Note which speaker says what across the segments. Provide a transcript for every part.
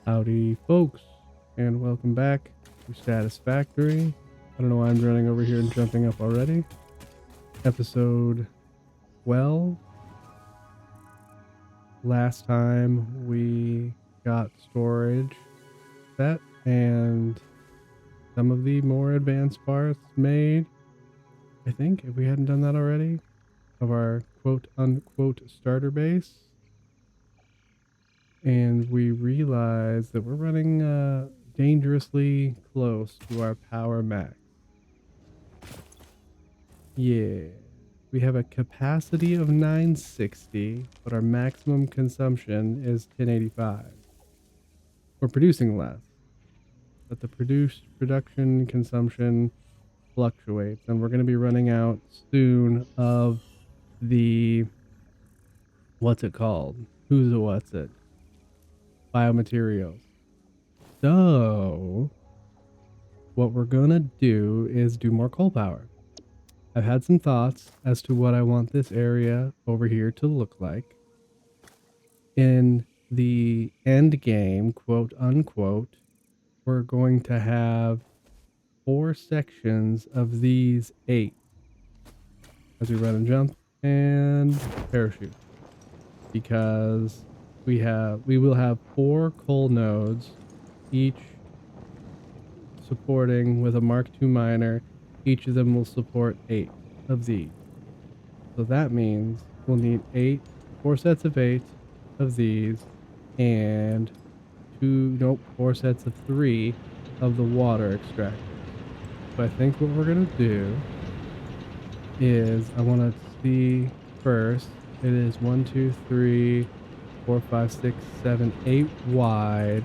Speaker 1: Howdy, folks, and welcome back to Satisfactory. I don't know why I'm running over here and jumping up already. Episode 12. Last time we got storage set and some of the more advanced parts made. I think if we hadn't done that already, of our quote unquote starter base. And we realize that we're running dangerously close to our power max. Yeah, we have a capacity of 960, but our maximum consumption is 1085. We're producing less, but the production consumption fluctuates, and we're going to be running out soon of the what's it called? What's it? Biomaterials. So what we're gonna do is do more coal power. I've had some thoughts as to what I want this area over here to look like. In the end game, quote unquote, we're going to have 4 sections of these 8 as we run and jump and parachute, because we will have 4 coal nodes, each supporting with a Mark II miner. Each of them will support 8 of these. So that means we'll need 4 sets of 8 of these, and 4 sets of 3 of the water extractors. So I think what we're gonna do is I want to see first. It is 1, 2, 3, 4, 5, 6, 7, 8 wide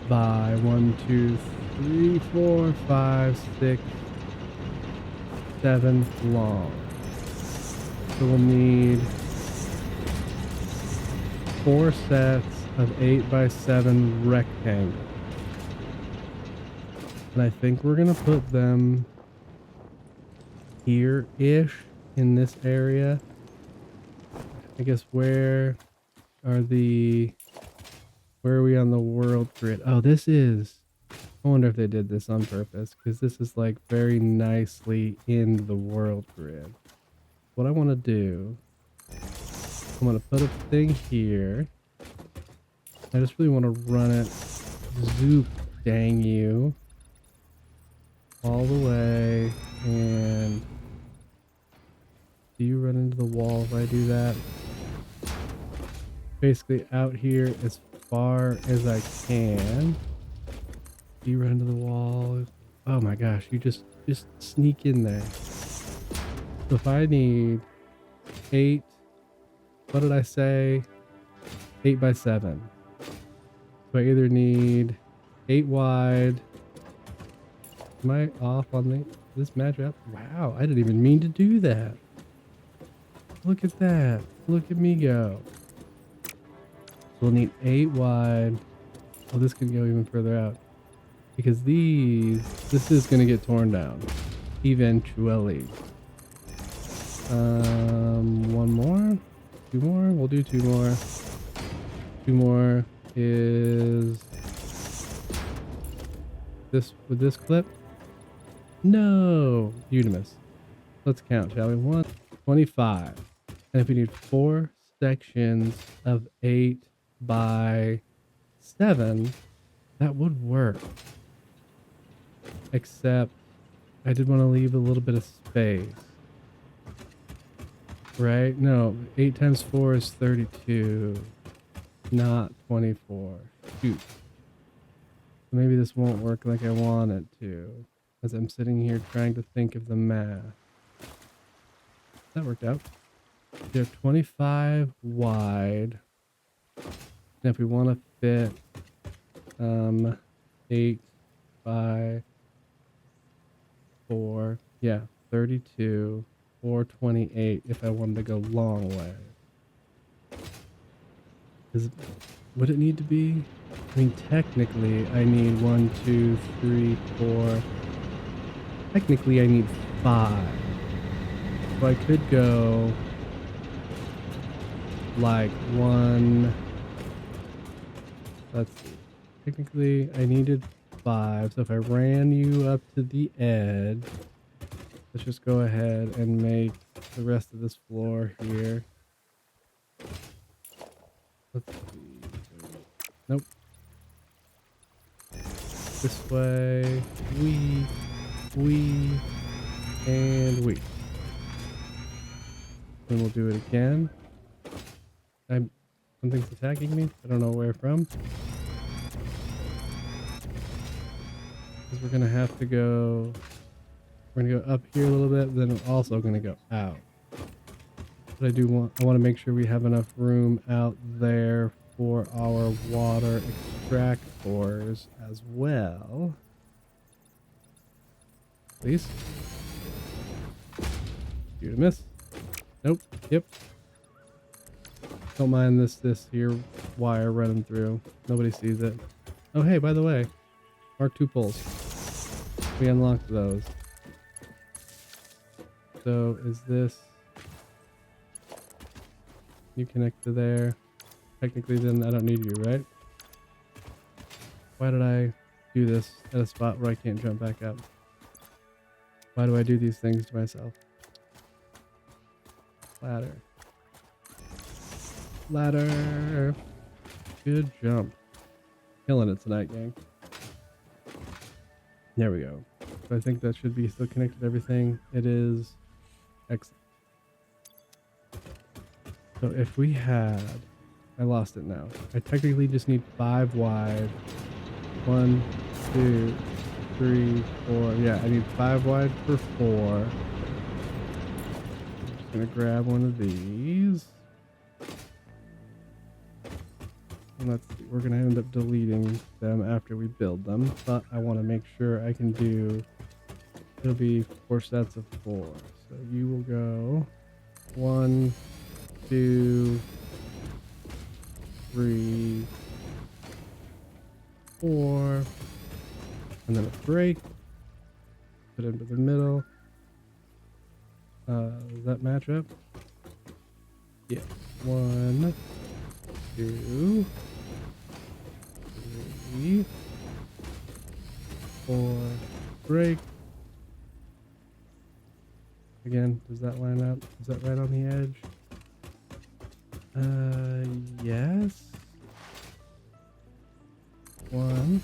Speaker 1: by 1, 2, 3, 4, 5, 6, 7 long. So we'll need 4 sets of 8 by 7 rectangles. And I think we're going to put them here-ish in this area. I guess where are we on the world grid? Oh, I wonder if they did this on purpose, because this is like very nicely in the world grid. What I want to do, I'm going to put a thing here. I just really want to run it, zoop, dang you, all the way. And do you run into the wall if I do that? Basically out here as far as I can. Do you run into the wall? Oh my gosh, you just sneak in there. So if I need 8, what did I say? 8 by 7. So I either need 8 wide. Am I off on this matchup? Wow, I didn't even mean to do that. Look at that. Look at me go. So we'll need 8 wide. Oh, this can go even further out, because this is going to get torn down eventually. 1 more, 2 more. We'll do 2 more. 2 more is this with this clip. No, Unimus. Let's count, shall we? 1, 25. And if we need 4 sections of 8 by 7, that would work. Except I did want to leave a little bit of space. Right? No, 8 times 4 is 32, not 24. Shoot. Maybe this won't work like I want it to, as I'm sitting here trying to think of the math. That worked out. They're 25 wide. And if we want to fit 8 by 4, yeah, 32 or 28 if I wanted to go long way. Would it need to be? I mean, technically I need 1, 2, 3, 4. Technically I need 5. So I could go like 1, let's see, technically I needed 5. So if I ran you up to the edge, let's just go ahead and make the rest of this floor here. Let's see. Nope. This way. We, and we. Then we'll do it again. Something's attacking me. I don't know where from. Because we're gonna have to go. We're gonna go up here a little bit, then we're also gonna go out. But I want to make sure we have enough room out there for our water extractors as well. Please. You to miss. Nope. Yep. Don't mind this here wire running through. Nobody sees it. Oh hey, by the way, Mark II poles. We unlocked those. So is this? You connect to there. Technically, then I don't need you, right? Why did I do this at a spot where I can't jump back up? Why do I do these things to myself? Ladder. Ladder. Good jump. Killing it tonight, gang. There we go. So I think that should be still connected to everything. It is. Excellent. So if we had... I lost it now. I technically just need 5 wide. 1, 2, 3, 4. Yeah, I need 5 wide for 4. I'm just gonna grab one of these. And let's see, we're gonna end up deleting them after we build them, but I want to make sure I can do. It'll be 4 sets of 4. So you will go 1, 2, 3, 4, and then a break. Put it into the middle. Does that match up? Yeah. 1, 2, 3, 4, break. Again, does that line up? Is that right on the edge? Yes. 1.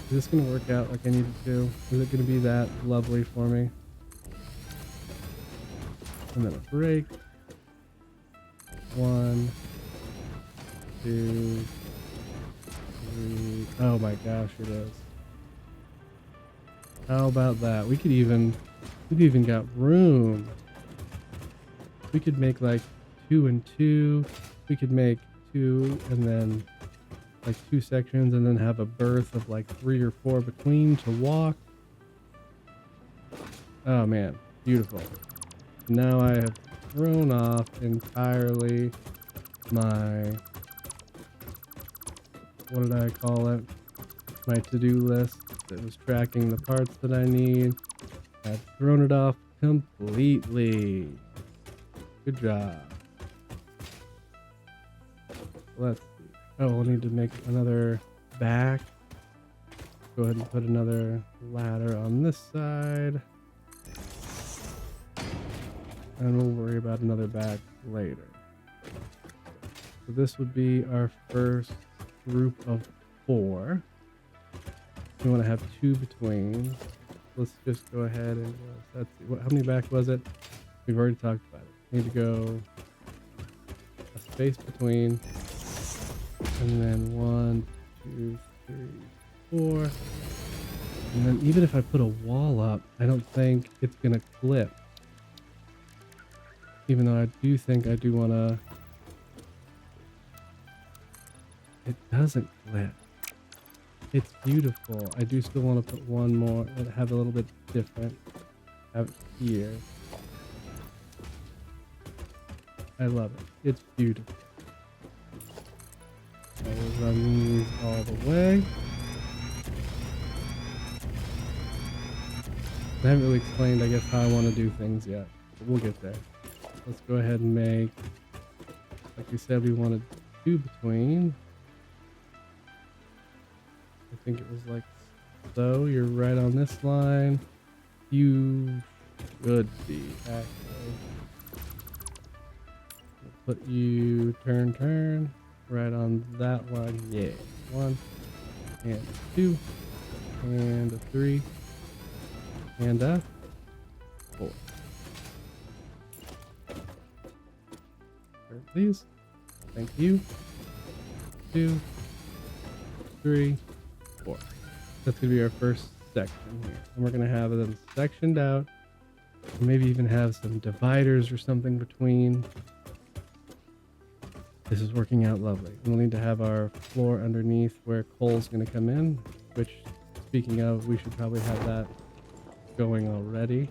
Speaker 1: Is this gonna work out like I need it to? Is it gonna be that lovely for me? And then a break. 1, 2, 3. Oh my gosh, it is. How about that? We've even got room. We could make like 2 and 2. We could make 2 and then like 2 sections and then have a berth of like 3 or 4 between to walk. Oh man, beautiful. Now I have thrown off entirely my, what did I call it? My to-do list that was tracking the parts that I need. I've thrown it off completely. Good job. Let's see. Oh, we'll need to make another back. Go ahead and put another ladder on this side. And we'll worry about another back later. So this would be our first group of 4. We want to have 2 between. Let's just go ahead and let's see. How many back was it? We've already talked about it. Need to go a space between, and then 1, 2, 3, 4. And then even if I put a wall up, I don't think it's gonna clip. Even though I do think I do wanna. It doesn't clip. It's beautiful. I do still want to put one more and have a little bit different. Have it here. I love it. It's beautiful. I will run these all the way. I haven't really explained, I guess, how I want to do things yet, but we'll get there. Let's go ahead and make, like we said, we wanted 2 between. I think it was like so. You're right on this line. You should be, actually. We'll put you turn right on that line. Yeah. 1 and 2 and a 3 and a 4. There, please. Thank you. 2, 3, 4. That's gonna be our first section here, and we're gonna have them sectioned out. Maybe even have some dividers or something between. This is working out lovely. We'll need to have our floor underneath where coal's going to come in, which, speaking of, we should probably have that going already.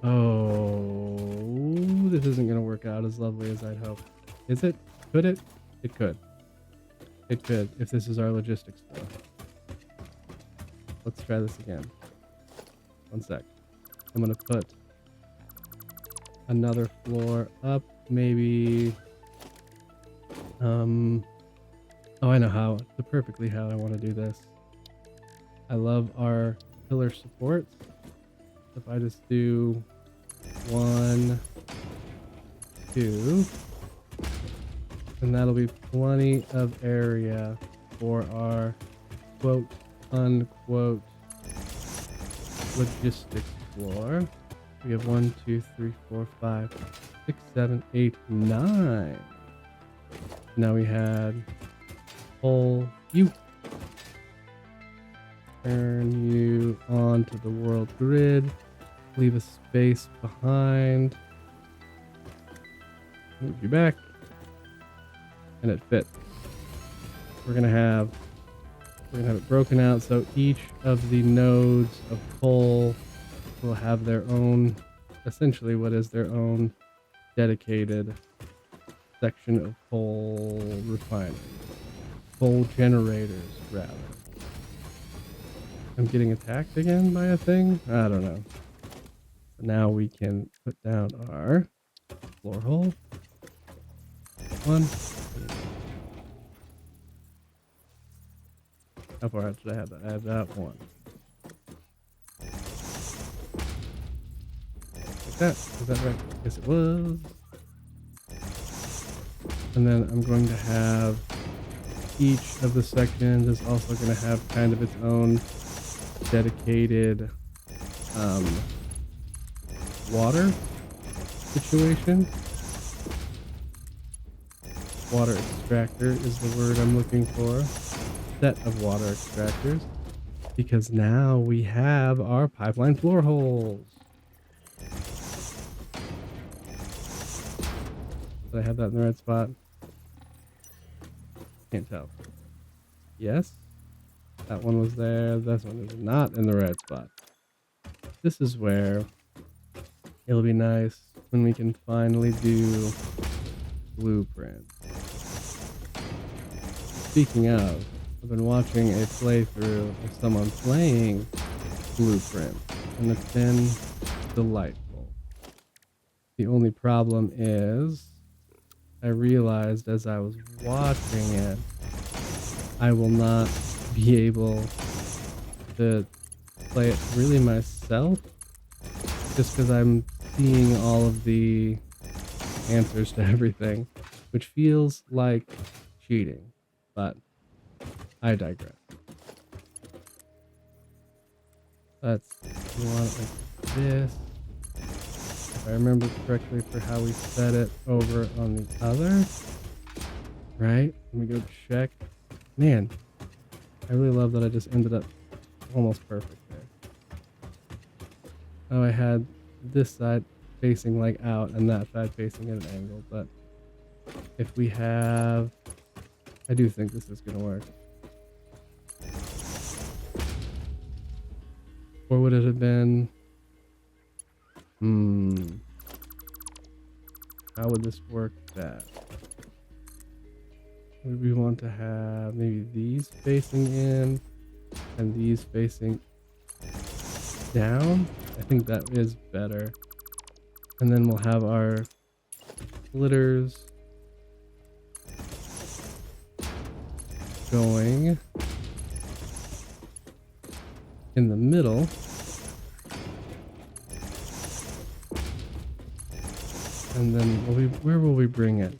Speaker 1: Oh, this isn't going to work out as lovely as I'd hoped. Is it? Could it? It could. It could, if this is our logistics floor. Let's try this again. 1 sec. I'm going to put another floor up, maybe... oh, I know how. Perfectly how I want to do this. I love our pillar supports. If I just do 1, 2, and that'll be plenty of area for our quote unquote logistics floor. We have 1, 2, 3, 4, 5, 6, 7, 8, 9. Now we had pull you, turn you onto the world grid, leave a space behind, move you back, and it fits. We're gonna have it broken out so each of the nodes of pull will have their own, essentially what is their own dedicated section of coal refinery. Coal generators, rather. I'm getting attacked again by a thing? I don't know. Now we can put down our floor hole. 1. How far out should I have that? I have that 1. Like that. Is that right? Yes, it was. And then I'm going to have each of the sections is also going to have kind of its own dedicated water situation. Water extractor is the word I'm looking for. Set of water extractors. Because now we have our pipeline floor holes. Did I have that in the right spot? Can't tell. Yes. That one was there. This one is not in the right spot. This is where it'll be nice when we can finally do blueprints. Speaking of, I've been watching a playthrough of someone playing Blueprint, and it's been delightful. The only problem is, I realized as I was watching it, I will not be able to play it really myself, just because I'm seeing all of the answers to everything, which feels like cheating, but I digress. Let's do it like this. If I remember correctly for how we set it over on the other. Right? Let me go check. Man, I really love that I just ended up almost perfect there. Oh, I had this side facing like out and that side facing at an angle, but if we have... I do think this is going to work. Or would it have been... How would this work that? Would we want to have maybe these facing in and these facing down? I think that is better. And then we'll have our splitters going in the middle. And then where will we bring it?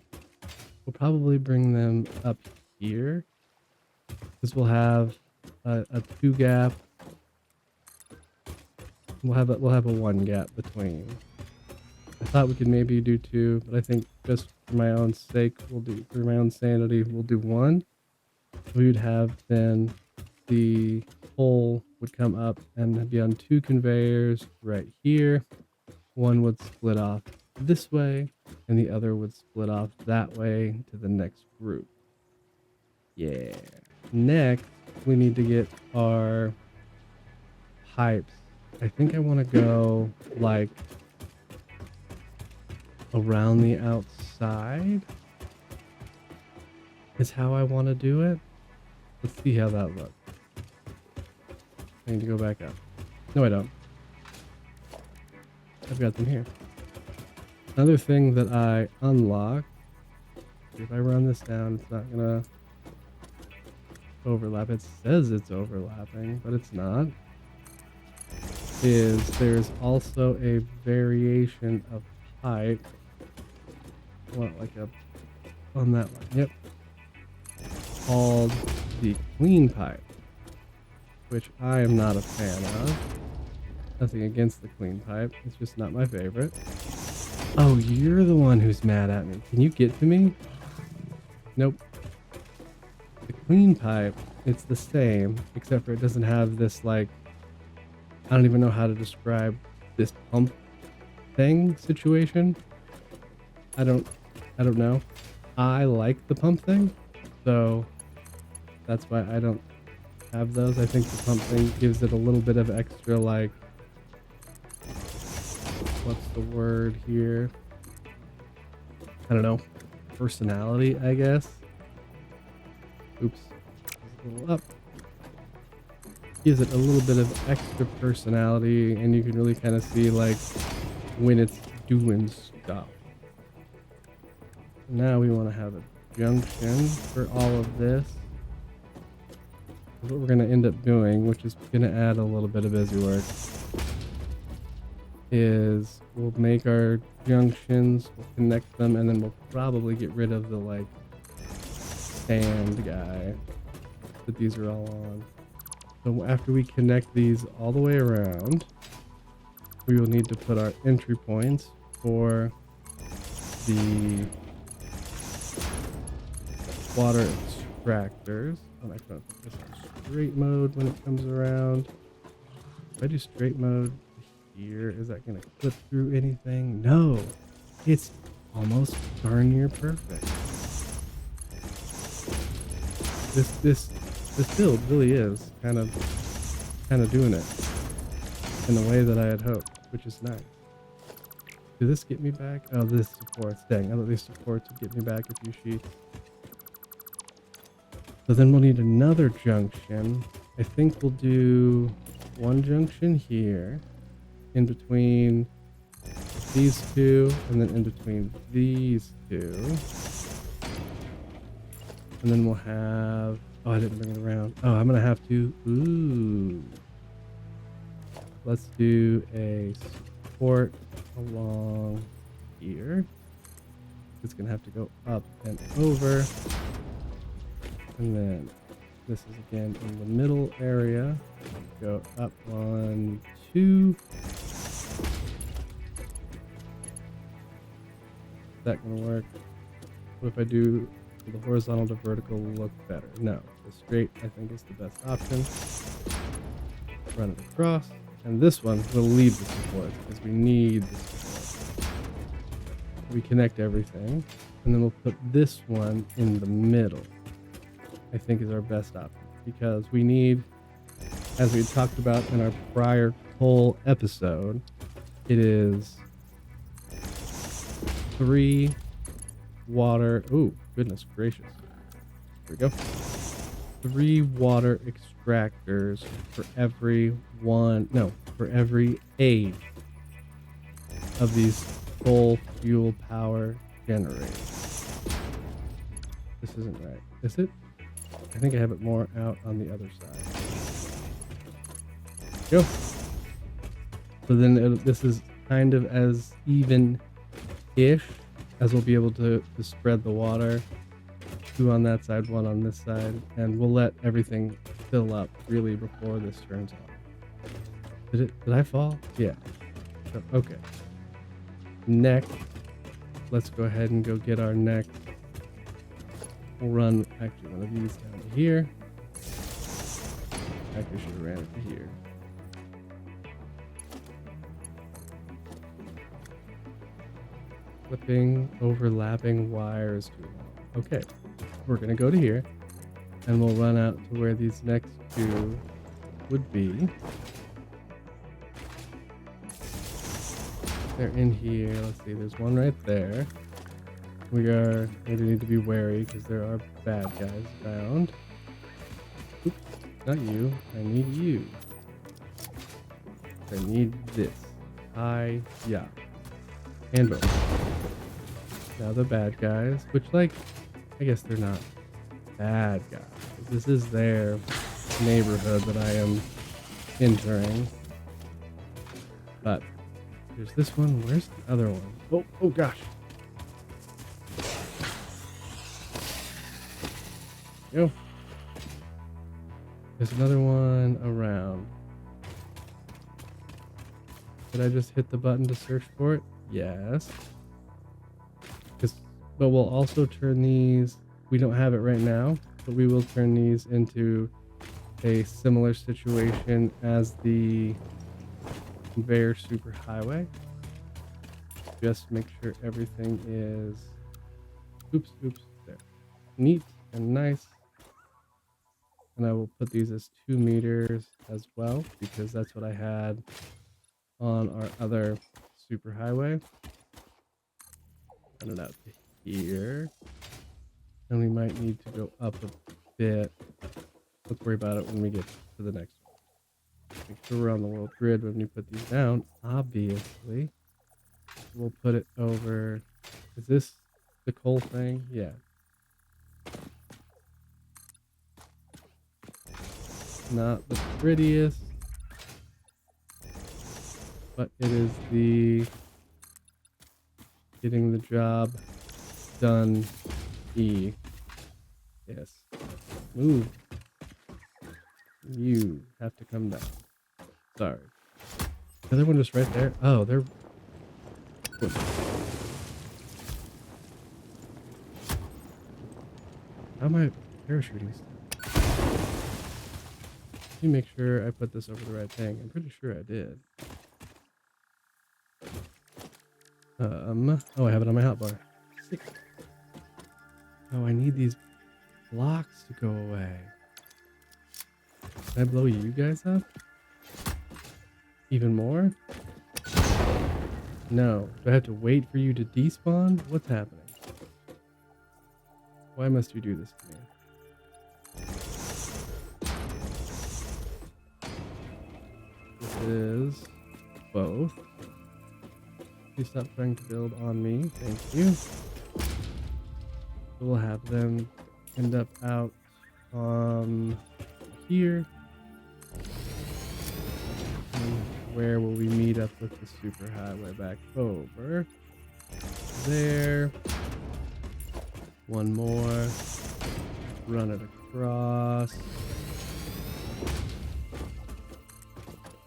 Speaker 1: We'll probably bring them up here. Because we'll have a 2 gap. We'll have a 1 gap between. I thought we could maybe do 2, but I think just for my own sake, for my own sanity, we'll do 1. We would have then the hole would come up and be on 2 conveyors right here. One would split off this way, and the other would split off that way to the next group. Yeah. Next, we need to get our pipes. I think I want to go like around the outside is how I want to do it. Let's see how that looks. I need to go back up. No, I don't. I've got them here. Another thing that I unlock, if I run this down, it's not gonna overlap. It says it's overlapping, but it's not. There's also a variation of pipe. Well, like on that line. Yep. Called the clean pipe, which I am not a fan of. Nothing against the clean pipe. It's just not my favorite. Oh, you're the one who's mad at me. Can you get to me? Nope. The clean pipe, it's the same, except for it doesn't have this, like, I don't even know how to describe this pump thing situation. I don't know. I like the pump thing, so that's why I don't have those. I think the pump thing gives it a little bit of extra, like, what's the word here? I don't know. Personality, I guess. Oops. A little up. Gives it a little bit of extra personality, and you can really kind of see, like, when it's doing stuff. Now we want to have a junction for all of this. What we're going to end up doing, which is going to add a little bit of busy work, is we'll make our junctions, we'll connect them, and then we'll probably get rid of the, like, stand guy that these are all on. So after we connect these all the way around, we will need to put our entry points for the water extractors. I'm actually going to put this on straight mode when it comes around. If I do straight mode here, is that going to clip through anything? No, it's almost darn near perfect. This build really is kind of doing it in the way that I had hoped, which is nice. Did this get me back? Oh, this supports. Dang, I thought these supports would get me back a few sheets. So then we'll need another junction. I think we'll do one junction here, in between these two, and then in between these two. And then we'll have... Oh, I didn't bring it around. Oh, I'm going to have to... Ooh. Let's do a support along here. It's going to have to go up and over. And then this is again in the middle area. Go up 1, 2. Is that going to work? What if I do the horizontal to vertical look better? No, the straight I think is the best option. Run it across, and this one will leave the support because we need the support. We connect everything, and then we'll put this one in the middle. I think is our best option because we need, as we talked about in our prior whole episode, it is 3 water. Oh, goodness gracious. Here we go. 3 water extractors for every every 8 of these full fuel power generators. This isn't right, is it? I think I have it more out on the other side. Go. So then this is kind of as even-ish as we'll be able to spread the water. 2 on that side, 1 on this side, and we'll let everything fill up really before this turns on. Did I fall? Yeah. So, okay. Next, let's go ahead and go get our next. We'll run actually one of these down to here. Actually, should have ran it to here. Flipping, overlapping wires too long. Okay, we're gonna go to here, and we'll run out to where these next 2 would be. They're in here. Let's see. There's one right there. We need to be wary because there are bad guys around. Oops, not you. I need you. I need this. Yeah. And both. Now the bad guys, which I guess they're not bad guys. This is their neighborhood that I am entering. But there's this one. Where's the other one? Oh gosh. Yo. There's another one around. Did I just hit the button to search for it? Yes. But we'll also turn these. We don't have it right now, but we will turn these into a similar situation as the conveyor superhighway. Just make sure everything is oops there, neat and nice. And I will put these as 2 meters as well because that's what I had on our other superhighway. Run it out to here, and we might need to go up a bit. Let's worry about it when we get to the next one. Make sure we're on the world grid when we put these down. Obviously, we'll put it over. Is this the coal thing? Yeah. Not the prettiest, but it is the getting the job done. Yes. Move. You have to come down. Sorry. The other one is right there. Oh, they're. How am I parachuting? Let me make sure I put this over the right thing. I'm pretty sure I did. Oh, I have it on my hotbar. Sick. Oh, I need these blocks to go away. Can I blow you guys up? Even more? No. Do I have to wait for you to despawn? What's happening? Why must you do this to me? This is both. Please stop trying to build on me. Thank you. We'll have them end up out here. And where will we meet up with the superhighway? Back over there. One more. Run it across.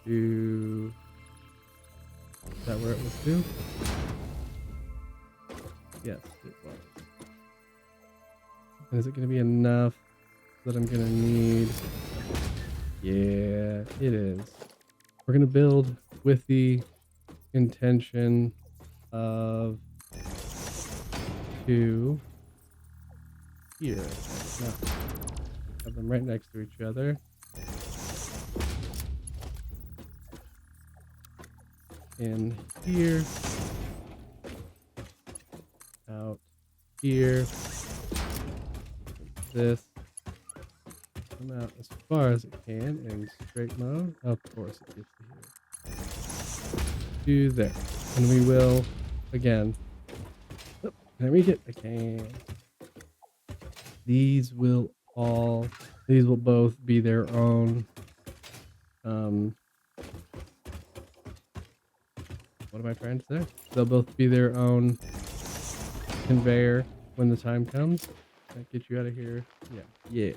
Speaker 1: Is that where it was to? Yes, it was. And is it going to be enough that I'm going to need? Yeah, it is. We're going to build with the intention of 2 here. No. Have them right next to each other. In here, out here, this, come out as far as it can in straight mode. Of course it gets to here. Do there. And we will, again, oh, can I reach it? I can. These will both be their own What am I trying to say? They'll both be their own conveyor when the time comes. Can I get you out of here? Yeah. Yeah.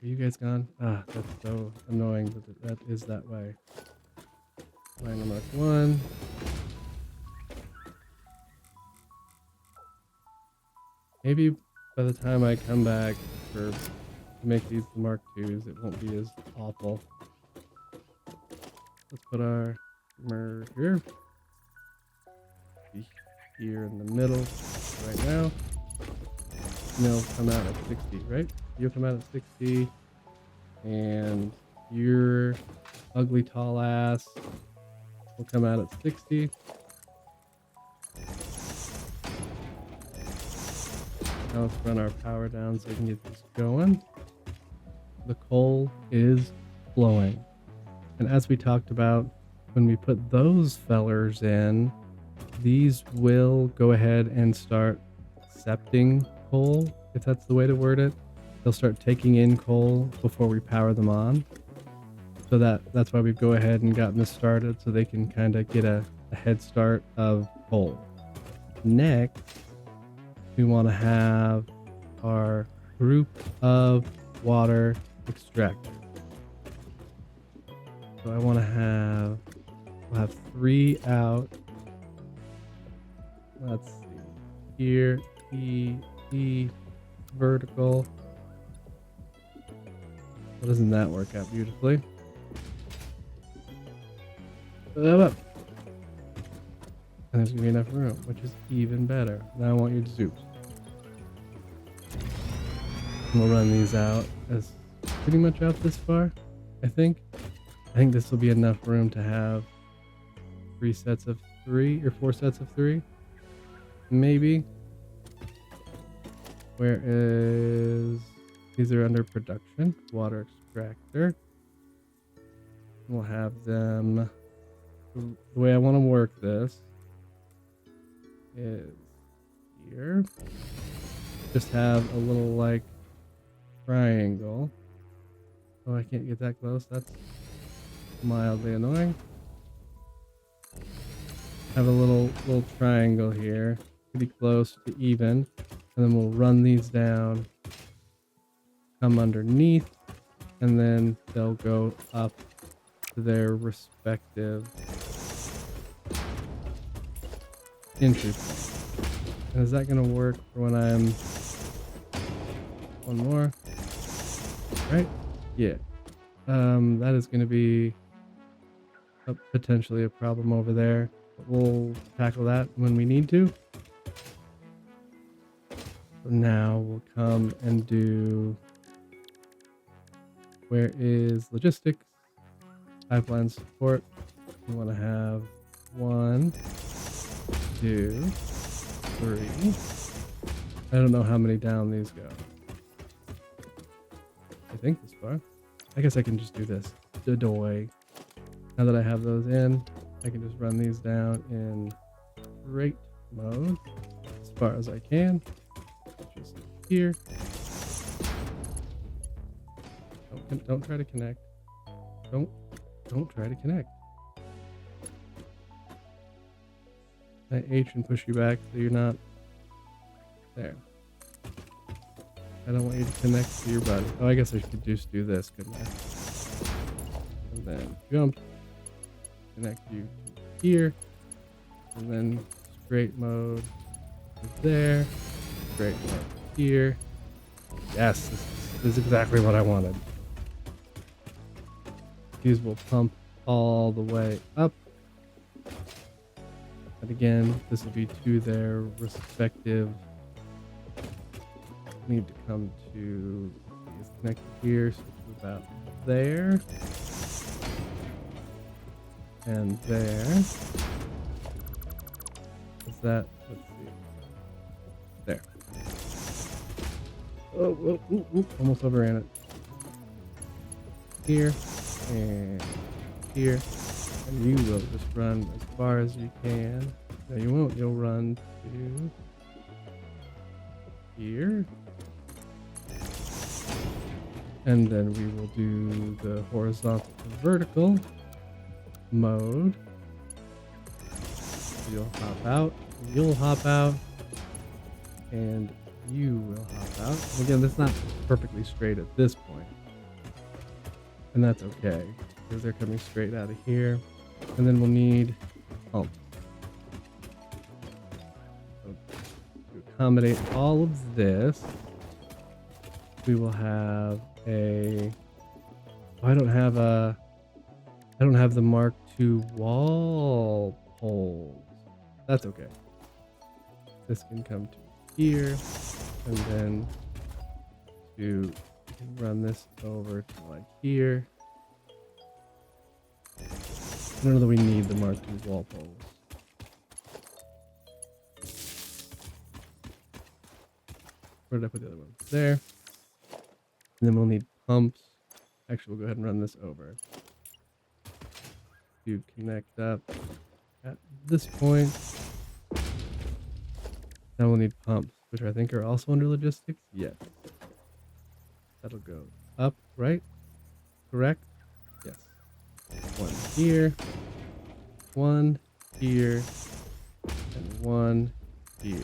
Speaker 1: Are you guys gone? Ah, that's so annoying that that is that way. Line mark 1. Maybe by the time I come back to make these the Mark 2s, it won't be as awful. Let's put our merger here in the middle right now. And they'll come out at 60, right? You'll come out at 60, and your ugly tall ass will come out at 60. Now let's run our power down so we can get this going. The coal is flowing. And as we talked about, when we put those fellers in, these will go ahead and start accepting coal, if that's the way to word it. They'll start taking in coal before we power them on. So that's why we go ahead and gotten this started, so they can kind of get a head start of coal. Next, we want to have our group of water extractors. So I want to have, we'll have 3 out. Let's see here, E, vertical. Well, doesn't that work out beautifully? And there's gonna be enough room, which is even better. Now I want you to zoom. We'll run these out as pretty much out this far, I think. I think this will be enough room to have 3 sets of 3 or 4 sets of 3. Maybe. Where is... These are under production. Water extractor. We'll have them... The way I want to work this is here. Just have a little, like, triangle. Oh, I can't get that close. That's mildly annoying. Have a little triangle here, pretty close to even, and then we'll run these down, come underneath, and then they'll go up to their respective entry point. And is that going to work for when I'm... One more. Right? Yeah. That is going to be potentially a problem over there. But we'll tackle that when we need to. So now we'll come and do... Where is logistics? Pipeline support. We want to have 1, 2, 3. I don't know how many down these go. I think this far. I guess I can just do this. Dodoy. Now that I have those in, I can just run these down in straight mode as far as I can. Just here. Don't try to connect. Don't try to connect. I H and push you back so you're not there. I don't want you to connect to your body. Oh, I guess I could just do this, couldn't I? And then jump. Connect you to here. And then straight mode is there. Straight mode here. Yes, this is exactly what I wanted. These will pump all the way up. And again, this will be to their respective... Need to come to... It's connected here, so it's about there. And there. Is that... Let's see. There. Oh, almost overran it. Here. And here. And you will just run as far as you can. No, you won't. You'll run to here. And then we will do the horizontal to vertical mode. You'll hop out. You'll hop out. And you will hop out. And again, that's not perfectly straight at this point. And that's okay, because they're coming straight out of here. And then we'll need pumps. So to accommodate all of this, we will have a... I don't have the Mark II wall poles. That's okay. This can come to here, and then to run this over to like here. I don't know that we need the Mark II wall poles. Where did I put the other one? There. And then we'll need pumps. Actually, we'll go ahead and run this over to connect up at this point. Now we'll need pumps, which I think are also under logistics. Yes. That'll go up, right? Correct? Yes. One here, and one here.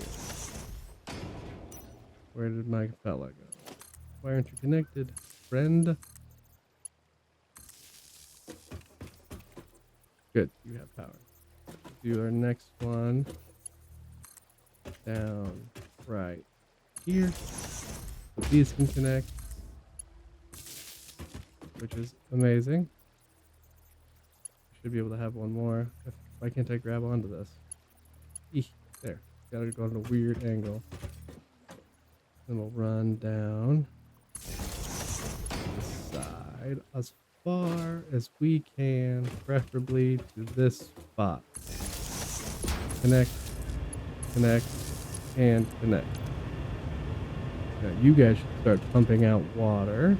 Speaker 1: Where did my fella go? Why aren't you connected, friend? Good, you have power. Do our next one down right here. So these can connect, which is amazing. Should be able to have one more. Why can't I grab onto this? Eek, there. Gotta go on a weird angle. Then we'll run down the side as far as we can, preferably to this spot. Connect, connect, and connect. Now you guys should start pumping out water.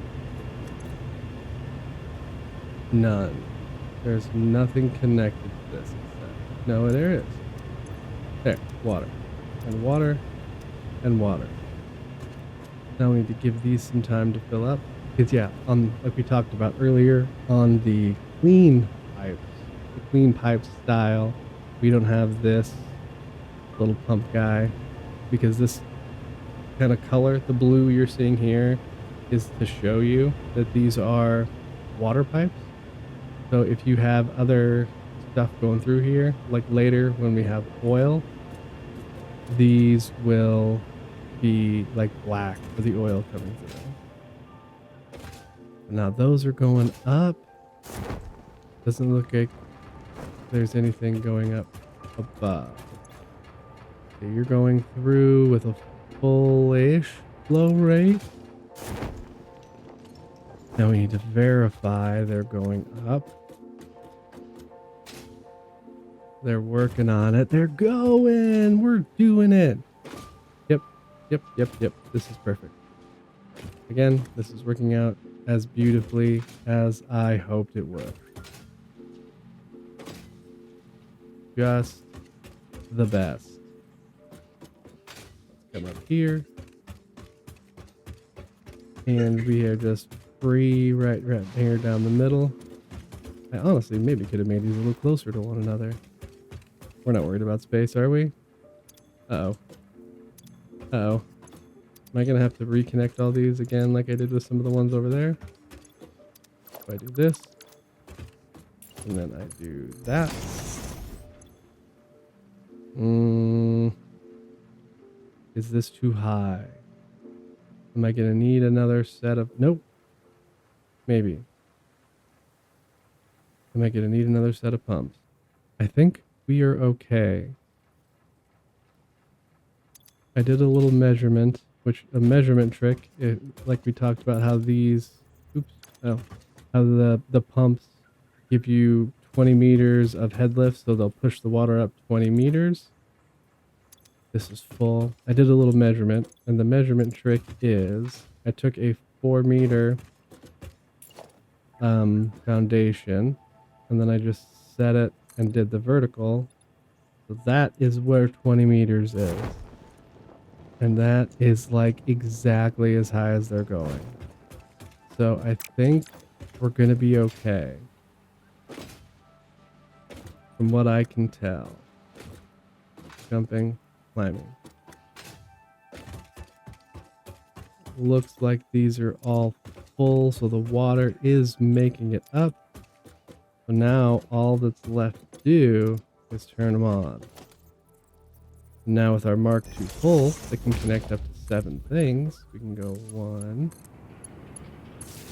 Speaker 1: None. There's nothing connected to this except... No, there is. There, water. And water, and water. Now we need to give these some time to fill up. Because yeah, like we talked about earlier, on the clean pipe style, we don't have this little pump guy, because this kind of color, the blue you're seeing here, is to show you that these are water pipes. So if you have other stuff going through here, like later when we have oil, these will be like black for the oil coming through. Now those are going up. Doesn't look like there's anything going up above. Okay, you're going through with a full-ish flow rate. Now we need to verify they're going up. They're working on it. They're going. We're doing it. Yep. This is perfect. Again, this is working out as beautifully as I hoped it would. Just the best. Let's come up here. And we are just free right here down the middle. I honestly maybe could have made these a little closer to one another. We're not worried about space, are we? Uh-oh. Uh-oh. Am I going to have to reconnect all these again like I did with some of the ones over there? So I do this. And then I do that. Is this too high? Am I going to need another set of... Nope. Maybe. Am I going to need another set of pumps? I think we are okay. I did a little measurement, which a measurement trick, like we talked about how these... how the pumps give you 20 meters of head lift, so they'll push the water up 20 meters. This is full. I did a little measurement, and the measurement trick is I took a 4-meter foundation, and then I just set it and did the vertical. So that is where 20 meters is. And that is like exactly as high as they're going. So I think we're going to be okay. From what I can tell. jumping, climbing. Looks like these are all full, so the water is making it up. So now all that's left to do is turn them on. Now with our Mark II full, that can connect up to 7 things. We can go 1,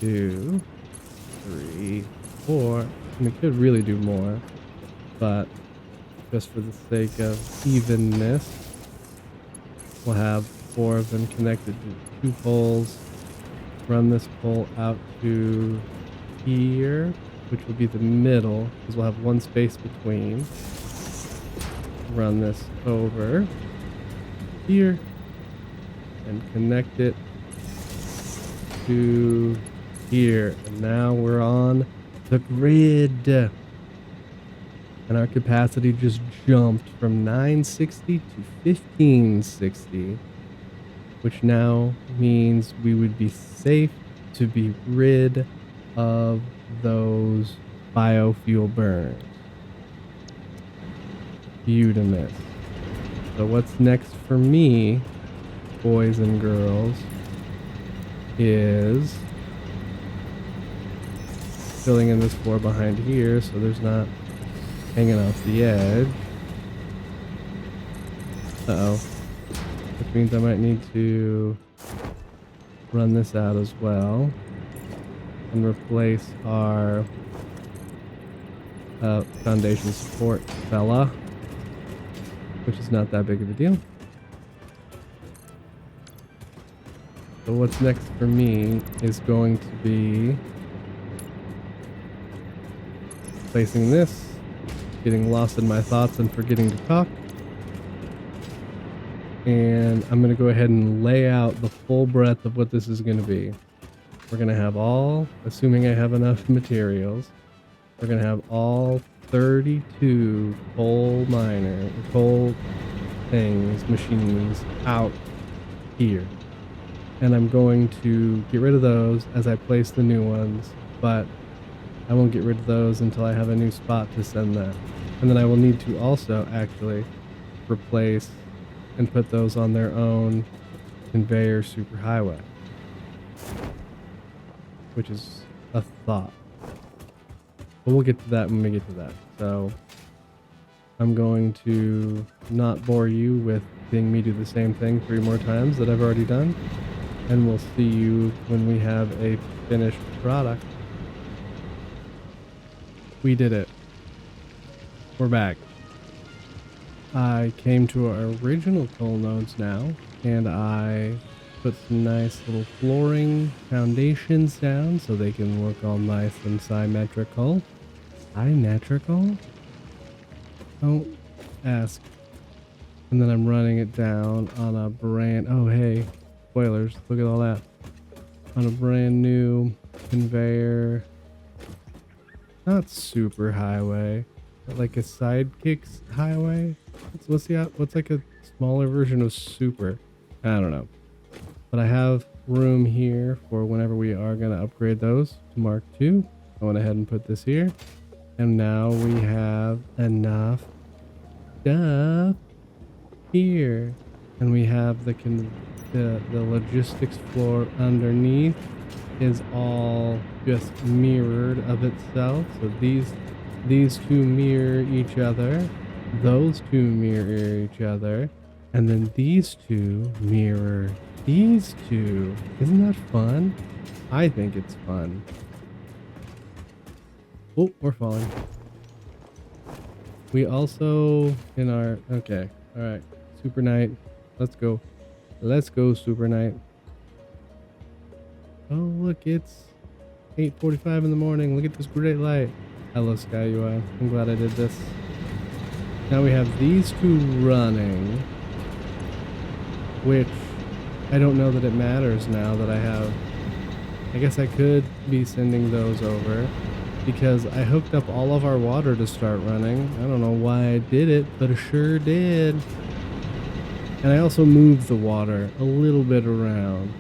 Speaker 1: 2, 3, 4. And we could really do more, but just for the sake of evenness, we'll have 4 of them connected to 2 poles. Run this pole out to here, which will be the middle, because we'll have 1 space between. Run this over here and connect it to here. And now we're on the grid. And our capacity just jumped from 960 to 1560, which now means we would be safe to be rid of those biofuel burns. Beautimous. So what's next for me, boys and girls, is filling in this floor behind here so there's not hanging off the edge. Uh-oh. Which means I might need to run this out as well and replace our foundation support fella, which is not that big of a deal. So what's next for me is going to be placing this, getting lost in my thoughts and forgetting to talk. And I'm going to go ahead and lay out the full breadth of what this is going to be. We're going to have all, assuming I have enough materials, we're going to have all 32 coal things, machines out here. And I'm going to get rid of those as I place the new ones, but I won't get rid of those until I have a new spot to send them. And then I will need to also actually replace and put those on their own conveyor superhighway, which is a thought. But we'll get to that when we get to that. So I'm going to not bore you with seeing me do the same thing 3 more times that I've already done. And we'll see you when we have a finished product. We did it. We're back. I came to our original coal nodes now, and I put some nice little flooring foundations down so they can look all nice and symmetrical. Symmetrical? Don't ask. And then I'm running it down on a brand... Oh, hey. Spoilers. Look at all that. On a brand new conveyor. Not super highway. But like a sidekicks highway. What's like a smaller version of super? I don't know. But I have room here for whenever we are going to upgrade those to Mark II. I went ahead and put this here. And now we have enough stuff here. And we have the logistics floor underneath is all just mirrored of itself. So these two mirror each other. Those two mirror each other. And then these two mirror these two. Isn't that fun? I think it's fun. Oh, we're falling. We also, in our... Okay. Alright. Super night. Let's go. Let's go, Super night. Oh, look. It's 8:45 in the morning. Look at this great light. I love Sky UI. I'm glad I did this. Now we have these two running, which I don't know that it matters now that I have... I guess I could be sending those over because I hooked up all of our water to start running. I don't know why I did it, but I sure did. And I also moved the water a little bit around.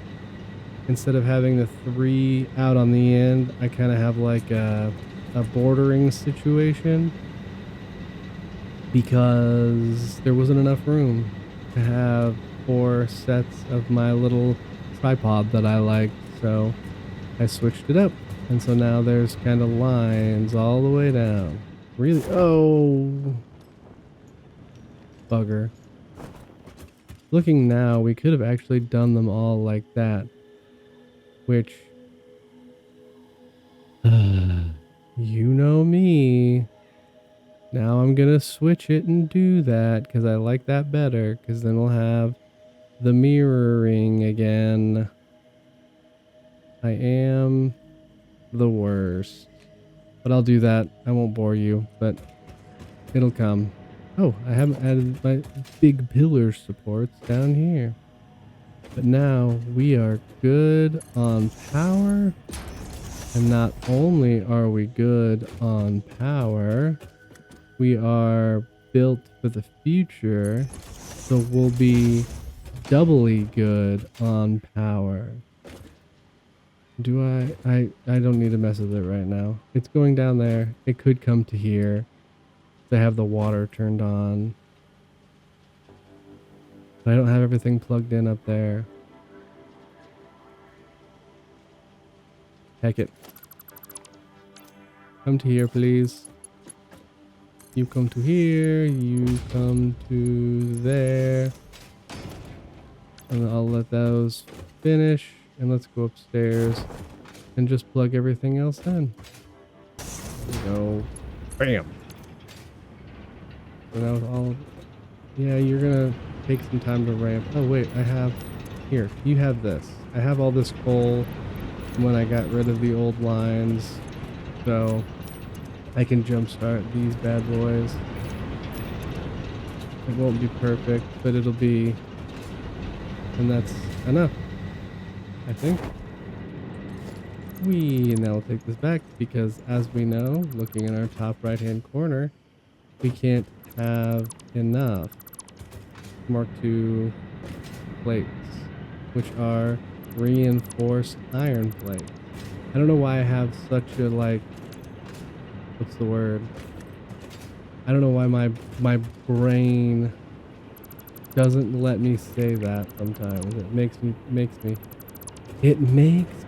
Speaker 1: Instead of having the 3 out on the end, I kind of have like a bordering situation. because there wasn't enough room to have 4 sets of my little tripod that I liked. So I switched it up. And so now there's kind of lines all the way down. Really? Oh, bugger. Looking now, we could have actually done them all like that. Which, you know me. Now I'm gonna switch it and do that because I like that better, because then we'll have the mirroring again. I am the worst. But I'll do that. I won't bore you, but it'll come. Oh, I haven't added my big pillar supports down here. But now we are good on power. And not only are we good on power, we are built for the future. So we'll be doubly good on power. Do I don't need to mess with it right now. It's going down there. It could come to here. They have the water turned on. But I don't have everything plugged in up there. Heck it. Come to here, please. You come to here. You come to there. And I'll let those finish. And let's go upstairs and just plug everything else in. There we go. Bam. So now all... Yeah, you're gonna take some time to ramp. Oh wait, I have... Here, you have this. I have all this coal from when I got rid of the old lines. So I can jumpstart these bad boys. It won't be perfect, but it'll be... And that's enough, I think. And now we'll take this back because, as we know, looking in our top right hand corner, we can't have enough Mark II plates, which are reinforced iron plates. I don't know why I have such a, like, what's the word? I don't know why my brain doesn't let me say that sometimes. It makes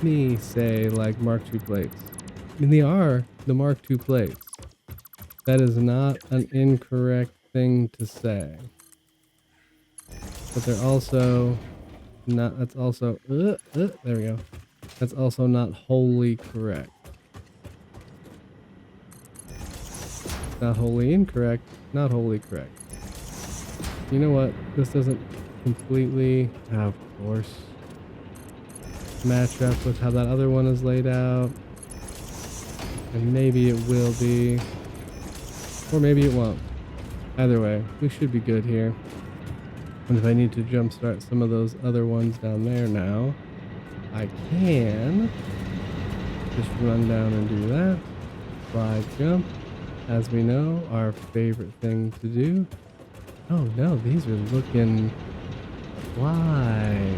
Speaker 1: me say like Mark II plates. I mean, they are the Mark II plates. That is not an incorrect thing to say. But they're also not, that's also, there we go. That's also not wholly correct. Not wholly incorrect, not wholly correct. You know what? This doesn't completely, of course, match up with how that other one is laid out. And maybe it will be, or maybe it won't. Either way, we should be good here. And if I need to jumpstart some of those other ones down there now, I can just run down and do that. Slide jump, as we know, our favorite thing to do. Oh no, these are looking... Why?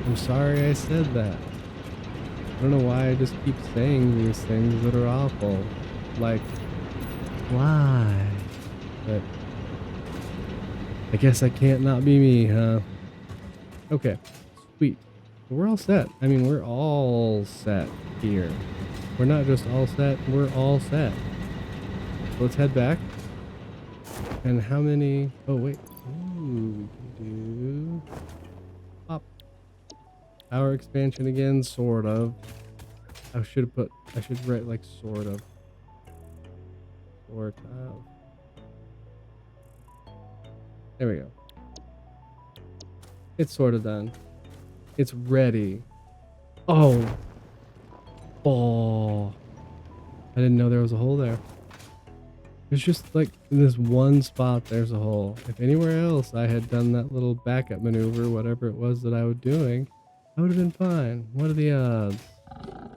Speaker 1: I'm sorry I said that. I don't know why I just keep saying these things that are awful. Like, why? But I guess I can't not be me, huh? Okay, sweet. We're all set. I mean, we're all set here. We're not just all set, we're all set. Let's head back. And how many... Oh, wait. Ooh, we can do... Pop. Power expansion again, sort of. I should write like sort of. Sort of. There we go. It's sort of done. It's ready. Oh. Oh. I didn't know there was a hole there. It's just like in this one spot, there's a hole. If anywhere else I had done that little backup maneuver, whatever it was that I was doing, I would have been fine. What are the odds?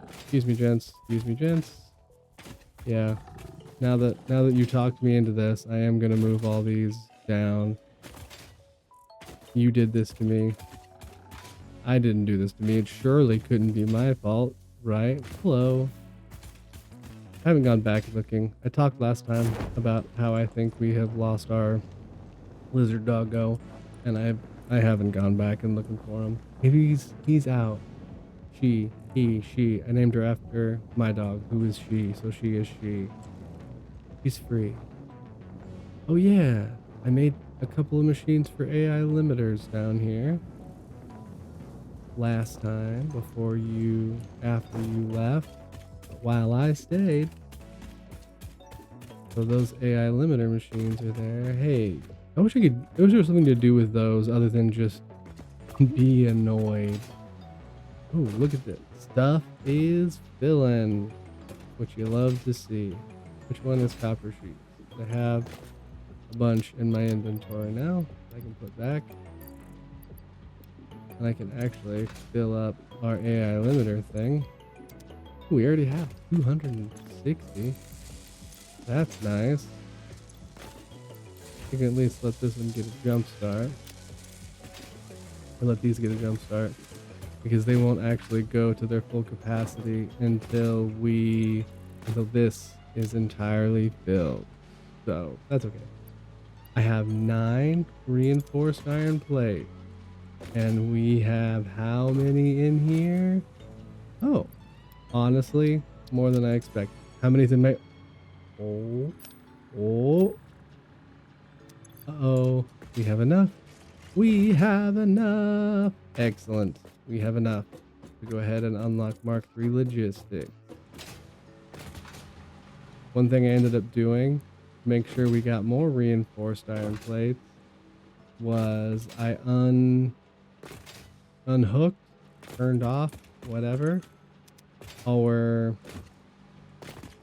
Speaker 1: Excuse me, gents. Excuse me, gents. Yeah. Now that you talked me into this, I am gonna move all these down. You did this to me. I didn't do this to me. It surely couldn't be my fault, right? Hello. haven't gone back looking. I talked last time about how I think we have lost our lizard doggo, and I haven't gone back and looking for him. Maybe he's out. She, he, she. I named her after my dog, who is she, so she is she. She's free. Oh yeah, I made a couple of machines for AI limiters down here last time after you left, while I stayed. So those AI limiter machines are there. Hey, I wish there was something to do with those other than just be annoyed. Oh, look at this. Stuff is filling, which you love to see. Which one is copper sheets? I have a bunch in my inventory now. I can put back. And I can actually fill up our AI limiter thing. Ooh, we already have 260. That's nice. We can at least let this one get a jump start. Or let these get a jump start. Because they won't actually go to their full capacity until this is entirely filled. So that's okay. I have 9 reinforced iron plate. And we have how many in here? Oh, honestly, more than I expected. How many's in my... Oh. Uh-oh. We have enough. We have enough. Excellent. We have enough to go ahead and unlock Mark III logistics. One thing I ended up doing to make sure we got more reinforced iron plates was I unhooked, turned off, whatever,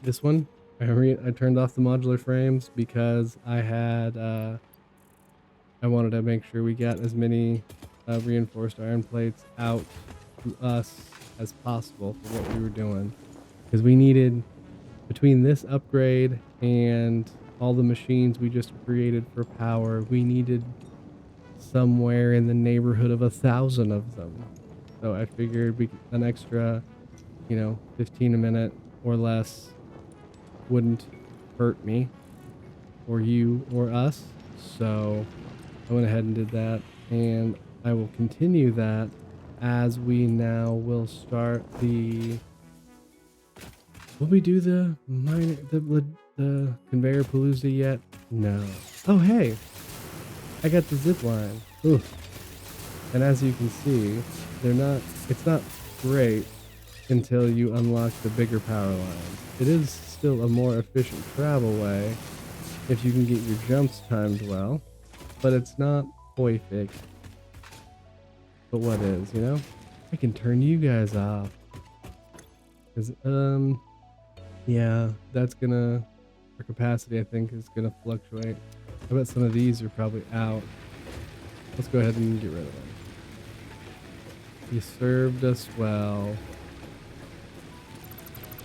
Speaker 1: this one. I turned off the modular frames because I wanted to make sure we got as many reinforced iron plates out to us as possible for what we were doing, because we needed, between this upgrade and all the machines we just created for power, we needed somewhere in the neighborhood of 1,000 of them. So I figured an extra 15 a minute or less wouldn't hurt me or you or us. So I went ahead and did that, and I will continue that as we now will start the... Will we do the conveyor palooza yet? No. Oh hey, I got the zip line. Oof. And as you can see, it's not great until you unlock the bigger power lines. It is still a more efficient travel way if you can get your jumps timed well, but it's not perfect. But what is, I can turn you guys off. Cause yeah, that's our capacity I think is gonna fluctuate. I bet some of these are probably out. Let's go ahead and get rid of them. You served us well.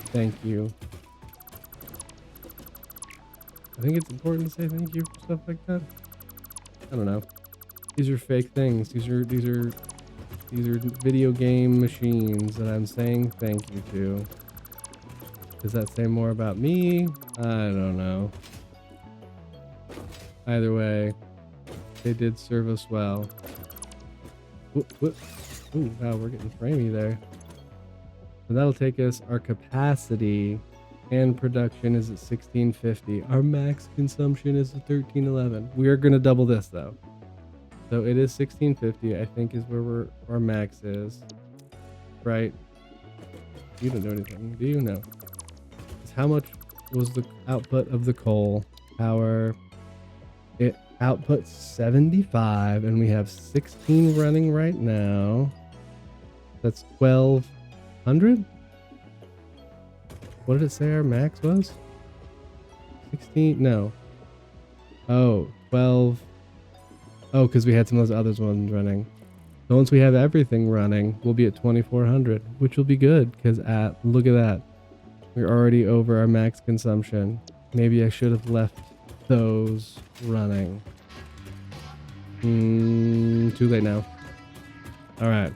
Speaker 1: Thank you. I think it's important to say thank you for stuff like that. I don't know. These are fake things. These are video game machines that I'm saying thank you to. Does that say more about me? I don't know. Either way, they did serve us well. Ooh, wow, we're getting framey there. So that'll take us, our capacity and production is at 1650. Our max consumption is at 1311. We are going to double this though. So it is 1650, I think, is where our max is. Right? You don't know anything, do you? No. How much was the output of the coal power? It outputs 75, and we have 16 running right now. That's 1200. What did it say our max was? 16? No. Oh, 12. Oh, because we had some of those other ones running. So once we have everything running, we'll be at 2400, which will be good because look at that. We're already over our max consumption. Maybe I should have left those running. Too late now. All right.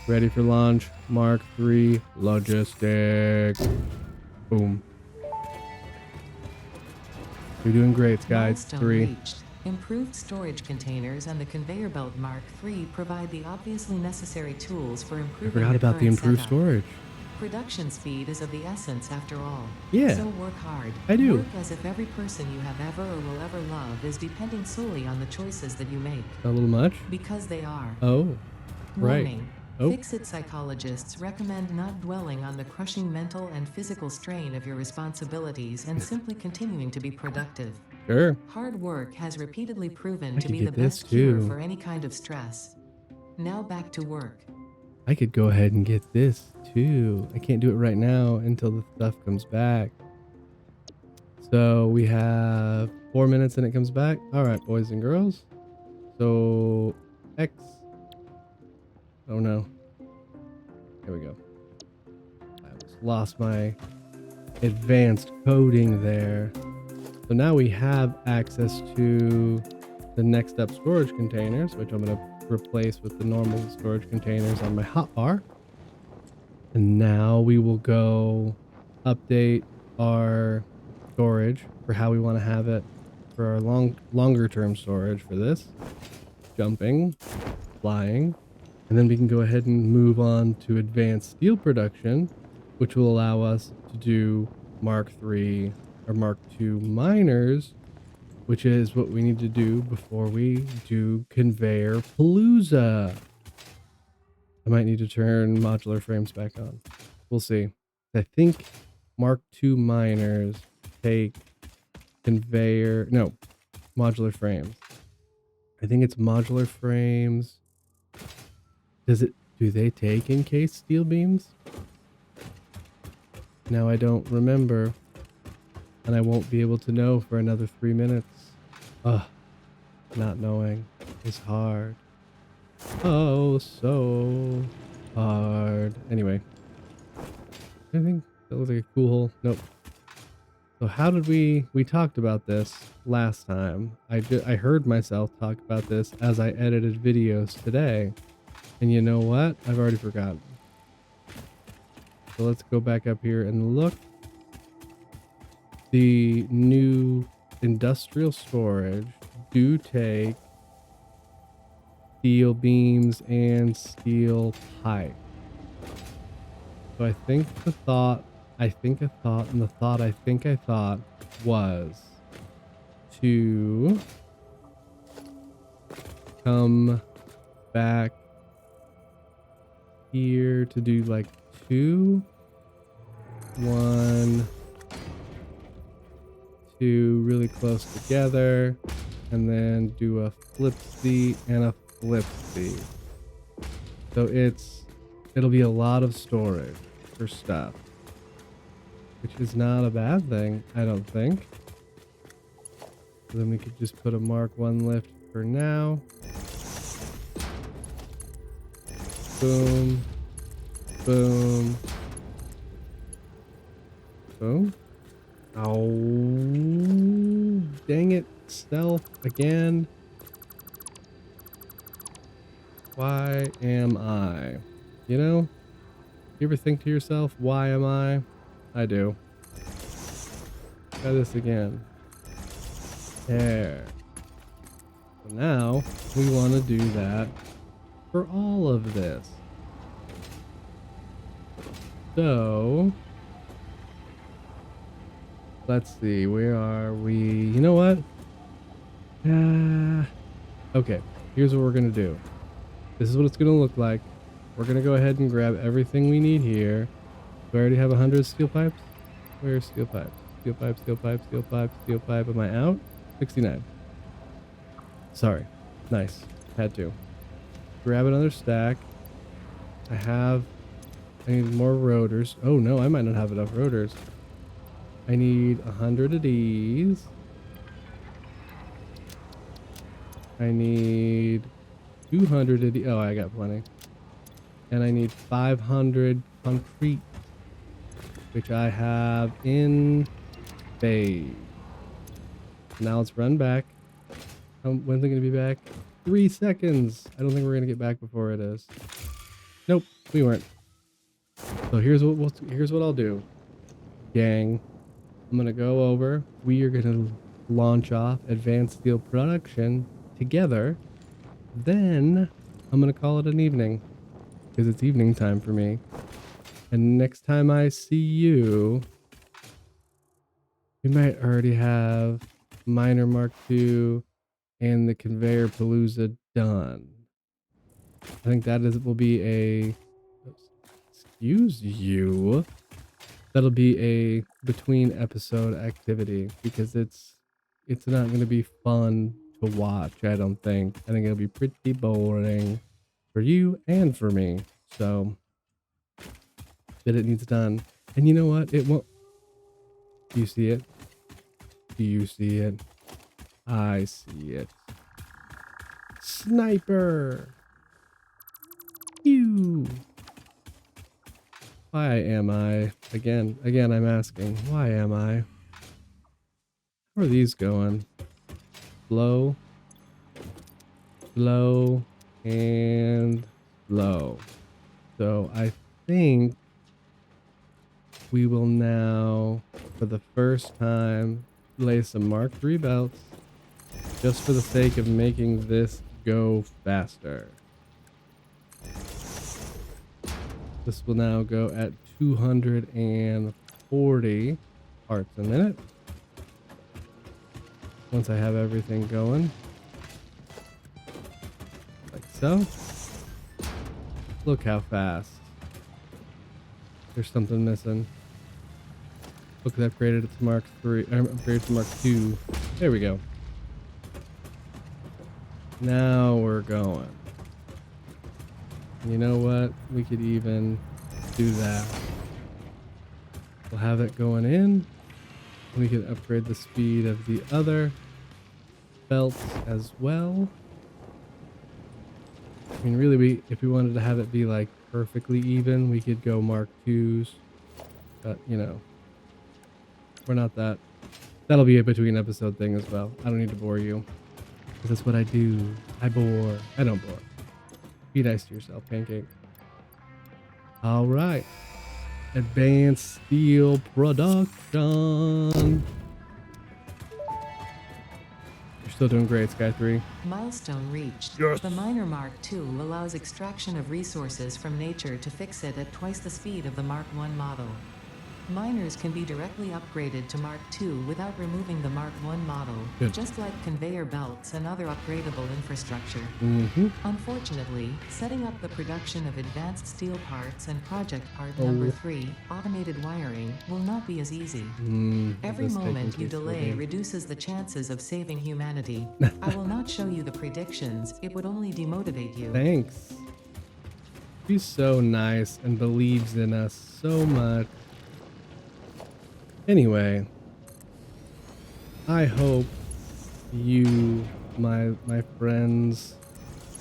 Speaker 1: Ready for launch. Mark III logistics. Boom. You're doing great, Sky. It's
Speaker 2: Milestone
Speaker 1: 3.
Speaker 2: reached. Improved storage containers and the conveyor belt Mark III provide the obviously necessary tools for
Speaker 1: I
Speaker 2: improving
Speaker 1: forgot
Speaker 2: your
Speaker 1: about the
Speaker 2: current
Speaker 1: improved
Speaker 2: setup.
Speaker 1: storage.
Speaker 2: Production speed is of the essence after all.
Speaker 1: Yeah,
Speaker 2: So work hard.
Speaker 1: I do.
Speaker 2: Work as if every person you have ever or will ever love is depending solely on the choices that you make.
Speaker 1: A little much?
Speaker 2: Because they are.
Speaker 1: Oh, right.
Speaker 2: Warning.
Speaker 1: Oh,
Speaker 2: Fix-it psychologists recommend not dwelling on the crushing mental and physical strain of your responsibilities and simply continuing to be productive.
Speaker 1: sure.
Speaker 2: Hard work has repeatedly proven
Speaker 1: I
Speaker 2: to
Speaker 1: could
Speaker 2: be the
Speaker 1: get this
Speaker 2: best cure
Speaker 1: too.
Speaker 2: for any kind of stress. Now back to work.
Speaker 1: I could go ahead and get this too. I can't do it right now until the stuff comes back. So we have 4 minutes and it comes back. All right, boys and girls. So X. Oh no. Here we go. I almost lost my advanced coding there. So now we have access to the next up storage containers, which I'm going to replace with the normal storage containers on my hotbar. And now we will go update our storage for how we want to have it for our longer term storage for this. Jumping, flying, and then we can go ahead and move on to advanced steel production, which will allow us to do Mark III or Mark II miners, which is what we need to do before we do conveyor palooza. I might need to turn modular frames back on. We'll see. I think Mark II miners take modular frames. I think it's modular frames. Do they take encased steel beams? Now I don't remember, and I won't be able to know for another 3 minutes. Ugh, not knowing is hard. Oh, so hard. Anyway, I think that looks like a cool hole. Nope. So how did we talked about this last time. I heard myself talk about this as I edited videos today. And you know what? I've already forgotten. So let's go back up here and look. The new industrial storage do take steel beams and steel pipe. So I think I thought was to come back here to do like 2, 1, 2 really close together, and then do a flipsy and a flipsy. So it'll be a lot of storage for stuff, which is not a bad thing, I don't think. So then we could just put a Mark 1 lift for now. Boom. Boom. Boom. Oh, dang it. Stealth again. Why am I? You know? You ever think to yourself, why am I? I do. Try this again. There. So now we want to do that for all of this. So let's see, where are we? You know what? Okay, here's what we're gonna do. This is what it's gonna look like. We're gonna go ahead and grab everything we need here. Do I already have 100 steel pipes? Where's steel pipes? Steel pipe, steel pipe, steel pipe, steel pipe. Am I out? 69. Sorry. Nice. Had to. Grab another stack. I need more rotors. Oh no, I might not have enough rotors. I need 100 of these. I need 200 of these. Oh, I got plenty. And I need 500 concrete, which I have in spades. Now let's run back. When's it going to be back? 3 seconds. I don't think we're going to get back before it is. Nope, we weren't. So here's what I'll do. gang. I'm gonna go over. We are gonna launch off advanced steel production together. Then I'm gonna call it an evening because it's evening time for me. And next time I see you, we might already have Miner Mark II and the Conveyor Palooza done. I think that will be a, excuse you. That'll be a between episode activity because it's not going to be fun to watch, I don't think. I think it'll be pretty boring for you and for me. So, that it needs done. And you know what? It won't. Do you see it? Do you see it? I see it. Sniper! You! Why am I? Again, I'm asking. Why am I? How are these going? Slow, slow, and slow. So I think we will now, for the first time, lay some Mark III belts just for the sake of making this go faster. This will now go at 240 parts a minute. Once I have everything going, like so. Look how fast. There's something missing. Look, I upgraded it to Mark 3. I'm upgraded to Mark 2. There we go. Now we're going. You know what? We could even do that. We'll have it going in. We can upgrade the speed of the other belts as well. I mean, really, if we wanted to have it be like perfectly even, we could go Mark 2s. But, you know, we're not that. That'll be a between episode thing as well. I don't need to bore you. Because that's what I do. I bore. I don't bore. Be nice to yourself, Pancake. All right. Advanced steel production. You're still doing great, Sky 3.
Speaker 2: Milestone reached.
Speaker 1: Yes.
Speaker 2: The Miner Mark II allows extraction of resources from nature to fix it at twice the speed of the Mark I model. Miners can be directly upgraded to Mark II without removing the Mark I model,
Speaker 1: Good.
Speaker 2: just like conveyor belts and other upgradable infrastructure.
Speaker 1: Mm-hmm.
Speaker 2: Unfortunately, setting up the production of advanced steel parts and project part
Speaker 1: Oh.
Speaker 2: number 3, automated wiring, will not be as easy. Every
Speaker 1: This
Speaker 2: moment
Speaker 1: taking
Speaker 2: you
Speaker 1: place
Speaker 2: delay
Speaker 1: today.
Speaker 2: reduces the chances of saving humanity. I will not show you the predictions, it would only demotivate you.
Speaker 1: Thanks. She's so nice and believes in us so much. Anyway, I hope you, my friends,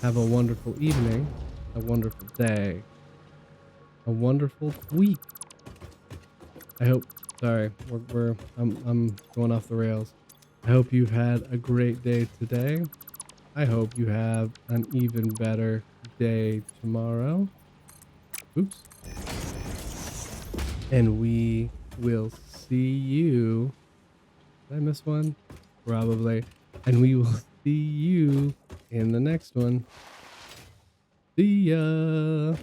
Speaker 1: have a wonderful evening, a wonderful day, a wonderful week. I hope. Sorry, I'm going off the rails. I hope you've had a great day today. I hope you have an even better day tomorrow. Oops. And we will see you. Did I miss one? Probably. And we will see you in the next one. See ya.